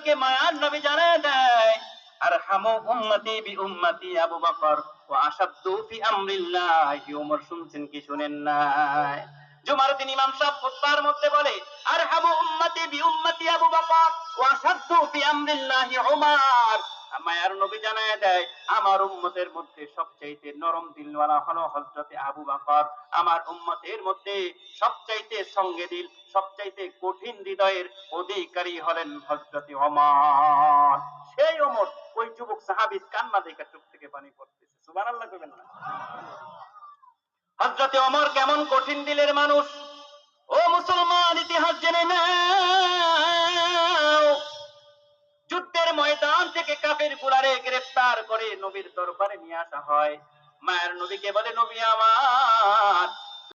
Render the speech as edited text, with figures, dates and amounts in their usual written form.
নবীকে মায়ার নবী জানায় দেয়, আরহামু উম্মতি বি উম্মতি আবু বকর ওয়া আশাদ্দু ফি আমরিল্লাহি ওমর। শুনছেন কি শুনেন নাই? জুমার দিন ইমাম সাহেব খুতবার মধ্যে বলে, আরহামু উম্মতি বি উম্মতি আবু বকর ওয়া আশাদ্দু ফি আমরিল্লাহি ওমর। মায়ার নবী জানায় দেয়, আমার উম্মতের মধ্যে সবচাইতে নরম দিলওয়ালা হলো হযরতে আবু বকর, আমার উম্মতের মধ্যে সবচাইতে সঙ্গে দিল, সবচাইতে কঠিন হৃদয়ের অধিকারী হলেন হযরতে ওমর। সেই ওমর, ওই যুবক সাহাবী কান্না দেখে চোখ থেকে পানি পড়তেছে। সুবহানাল্লাহ কইবেন না? হযরতে ওমর কেমন কঠিন দিলের মানুষ। ও মুসলমান, ইতিহাস জেনে নাও। যুদ্ধের ময়দান থেকে কাফের গুলারে গ্রেফতার করে নবীর দরবারে নিয়ে আসা হয়। মায়ের নবীকে বলে, নবী আমার,